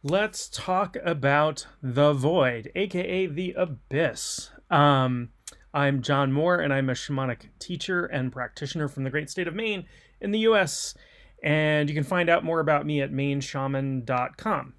Let's talk about the void, aka the abyss. I'm John Moore, and I'm a shamanic teacher and practitioner from the great state of Maine in the US. And you can find out more about me at mainshaman.com.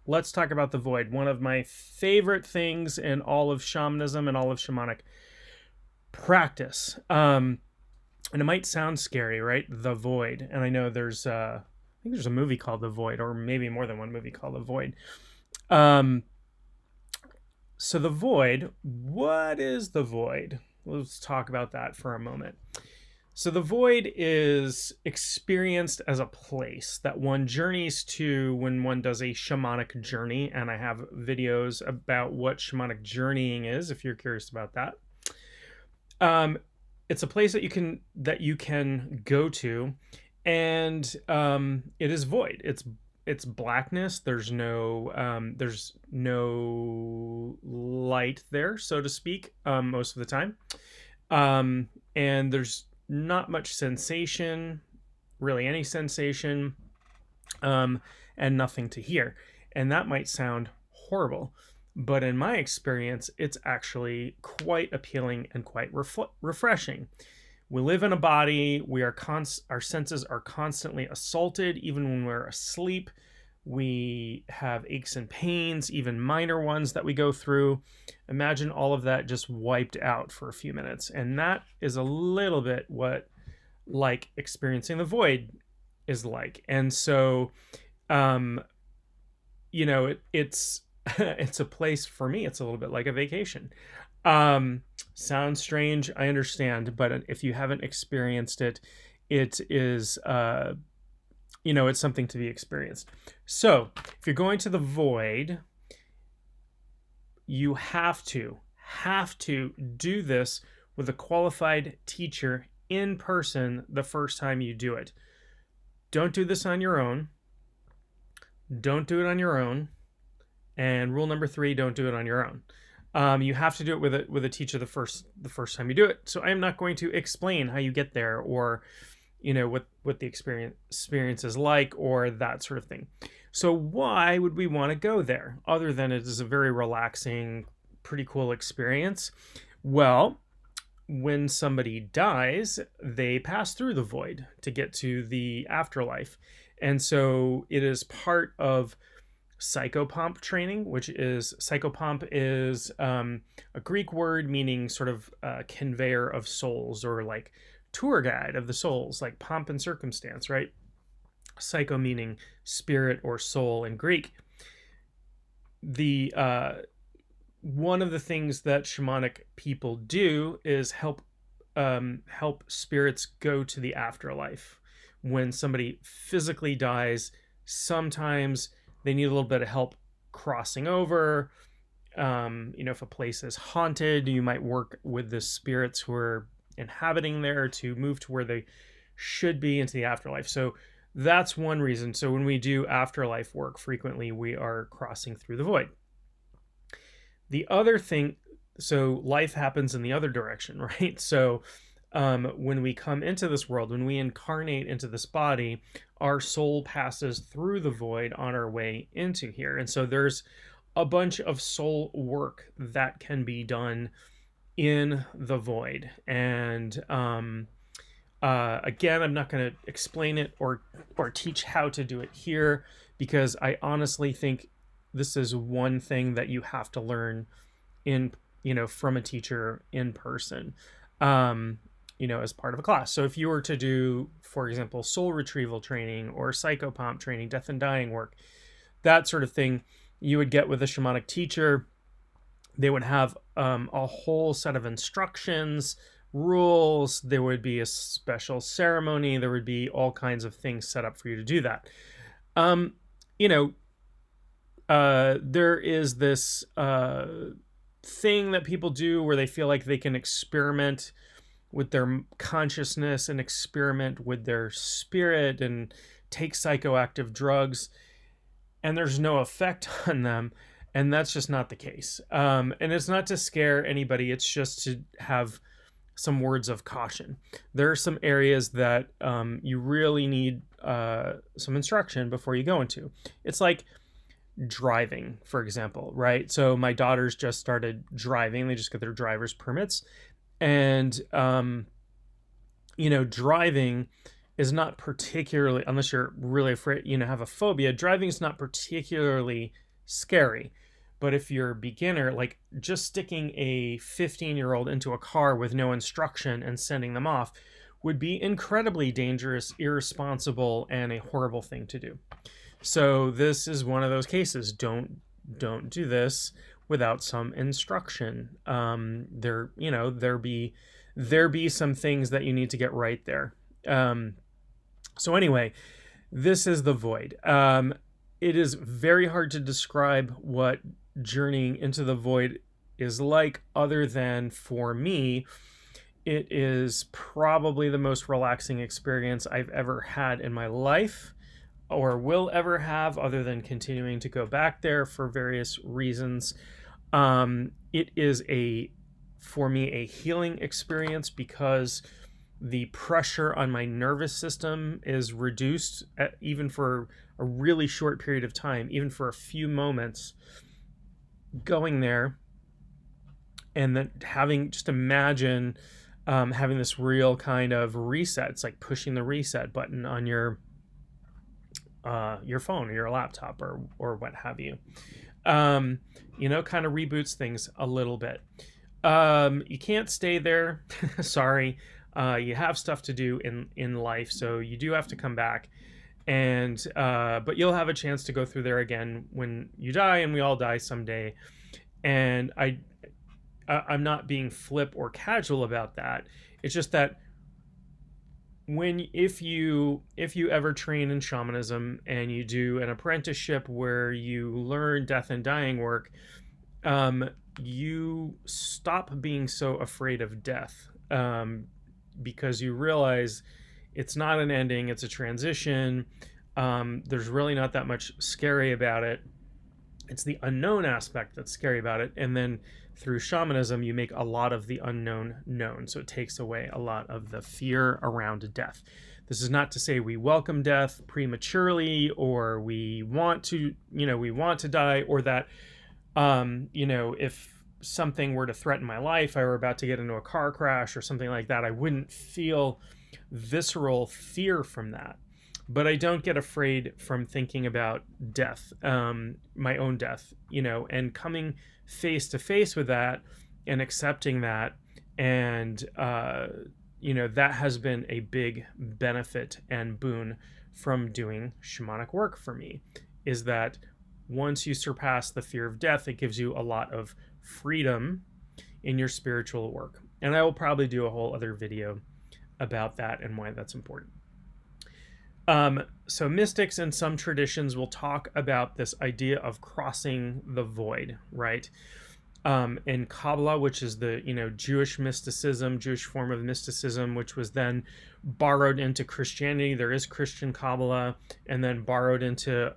Let's talk about the void, one of my favorite things in all of shamanism and all of shamanic practice. And it might sound scary, right? The void. And I know I think there's a movie called The Void, or maybe more than one movie called The Void. Um, so the void, what is the void? Let's talk about that for a moment. So the void is experienced as a place that one journeys to when one does a shamanic journey, and I have videos about what shamanic journeying is if you're curious about that. It's a place that you can go to, and it is void. It's blackness. There's no light there, so to speak, most of the time, and there's not much sensation, really any sensation, and nothing to hear. And that might sound horrible, but in my experience, it's actually quite appealing and quite refreshing. We live in a body. Our senses are constantly assaulted, even when we're asleep. We have aches and pains, even minor ones that we go through. Imagine all of that just wiped out for a few minutes. And that is a little bit what like experiencing the void is like. And so, it's it's a place for me. It's a little bit like a vacation. Sounds strange, I understand, but if you haven't experienced it, it is it's something to be experienced. So if you're going to the void, you have to do this with a qualified teacher in person the first time you do it. Don't do this on your own. Don't do it on your own. And rule number 3, don't do it on your own. You have to do it with a teacher the first time you do it. So I'm not going to explain how you get there, or what the experience is like, or that sort of thing. So why would we want to go there, other than it is a very relaxing, pretty cool experience? Well, when somebody dies, they pass through the void to get to the afterlife, and so it is part of psychopomp training, which is psychopomp is a Greek word meaning sort of conveyor of souls, or like tour guide of the souls, like pomp and circumstance, right? Psycho meaning spirit or soul in Greek. The one of the things that shamanic people do is help spirits go to the afterlife. When somebody physically dies, sometimes they need a little bit of help crossing over. If a place is haunted, you might work with the spirits who are inhabiting there to move to where they should be into the afterlife. So that's one reason. So when we do afterlife work, frequently we are crossing through the void. The other thing, so life happens in the other direction, right? So when we come into this world, when we incarnate into this body, our soul passes through the void on our way into here. And so there's a bunch of soul work that can be done in the void. And again, I'm not going to explain it or teach how to do it here, because I honestly think this is one thing that you have to learn from a teacher in person, as part of a class. So if you were to do, for example, soul retrieval training or psychopomp training, death and dying work, that sort of thing, you would get with a shamanic teacher. They would have a whole set of instructions, rules. There would be a special ceremony. There would be all kinds of things set up for you to do that. There is this thing that people do where they feel like they can experiment with their consciousness and experiment with their spirit and take psychoactive drugs, and there's no effect on them. And that's just not the case. And it's not to scare anybody. It's just to have some words of caution. There are some areas that you really need some instruction before you go into. It's like driving, for example, right? So my daughters just started driving. They just got their driver's permits. And, driving is not particularly, unless you're really afraid, have a phobia, driving is not particularly scary. But if you're a beginner, like just sticking a 15-year-old into a car with no instruction and sending them off would be incredibly dangerous, irresponsible, and a horrible thing to do. So this is one of those cases. Don't do this without some instruction. There be some things that you need to get right there. So anyway, this is the void. It is very hard to describe what journeying into the void is like, other than for me, it is probably the most relaxing experience I've ever had in my life, or will ever have, other than continuing to go back there for various reasons. It is for me, a healing experience, because the pressure on my nervous system is reduced, even for a really short period of time, even for a few moments. Going there and then just imagine having this real kind of reset. It's like pushing the reset button on your phone or your laptop or what have you. Kind of reboots things a little bit. You can't stay there. Sorry. You have stuff to do in life, so you do have to come back. And but you'll have a chance to go through there again when you die, and we all die someday. And I'm not being flip or casual about that. It's just that if you ever train in shamanism and you do an apprenticeship where you learn death and dying work, you stop being so afraid of death, because you realize it's not an ending, it's a transition. There's really not that much scary about it. It's the unknown aspect that's scary about it. And then through shamanism, you make a lot of the unknown known. So it takes away a lot of the fear around death. This is not to say we welcome death prematurely, or we want to die, or that, if something were to threaten my life, I were about to get into a car crash or something like that, I wouldn't feel visceral fear from that. But I don't get afraid from thinking about death, my own death, and coming face to face with that and accepting that. And, that has been a big benefit and boon from doing shamanic work for me, is that once you surpass the fear of death, it gives you a lot of freedom in your spiritual work. And I will probably do a whole other video about that and why that's important. So mystics in some traditions will talk about this idea of crossing the void, right? In Kabbalah, which is the, Jewish mysticism, Jewish form of mysticism, which was then borrowed into Christianity. There is Christian Kabbalah, and then borrowed into,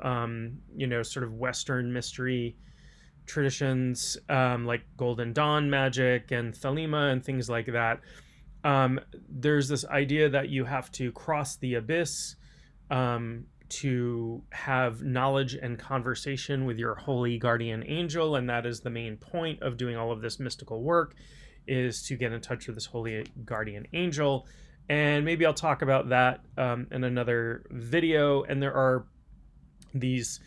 sort of Western mystery traditions, like Golden Dawn magic and Thelema and things like that. There's this idea that you have to cross the abyss, to have knowledge and conversation with your holy guardian angel, and that is the main point of doing all of this mystical work, is to get in touch with this holy guardian angel. And maybe I'll talk about that in another video. And there are these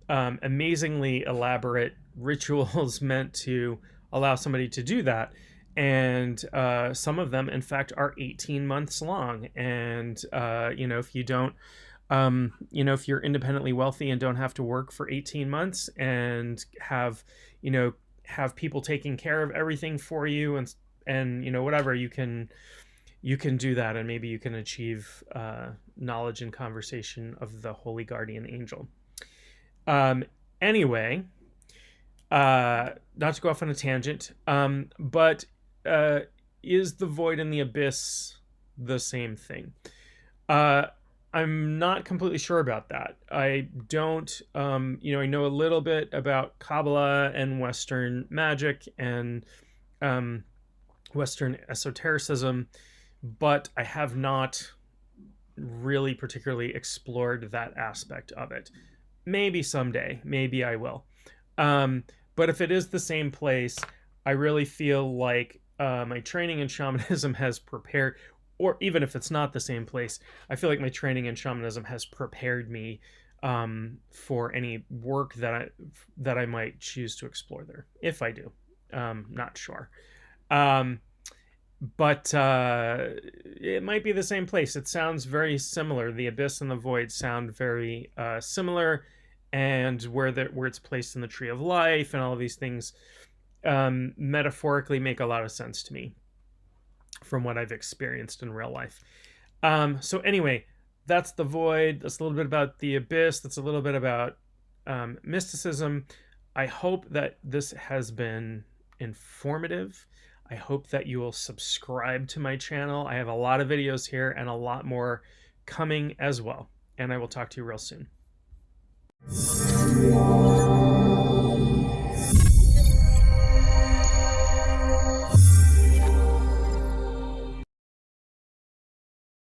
amazingly elaborate rituals meant to allow somebody to do that. And some of them, in fact, are 18 months long. And, if you don't, if you're independently wealthy and don't have to work for 18 months and have people taking care of everything for you, and whatever, you can do that, and maybe you can achieve knowledge and conversation of the holy guardian angel. Anyway, not to go off on a tangent, but is the void and the abyss the same thing? I'm not completely sure about that. I don't, I know a little bit about Kabbalah and Western magic and Western esotericism, but I have not really particularly explored that aspect of it. maybe someday, maybe I will. But if it is the same place, I really feel like my training in shamanism has prepared, or even if it's not the same place, I feel like my training in shamanism has prepared me for any work that I might choose to explore there, if I do. Not sure. Um, but it might be the same place. It sounds very similar. The abyss and the void sound very similar, and where it's placed in the tree of life and all of these things metaphorically make a lot of sense to me from what I've experienced in real life. So anyway, that's the void. That's a little bit about the abyss. That's a little bit about mysticism. I hope that this has been informative. I hope that you will subscribe to my channel. I have a lot of videos here and a lot more coming as well. And I will talk to you real soon.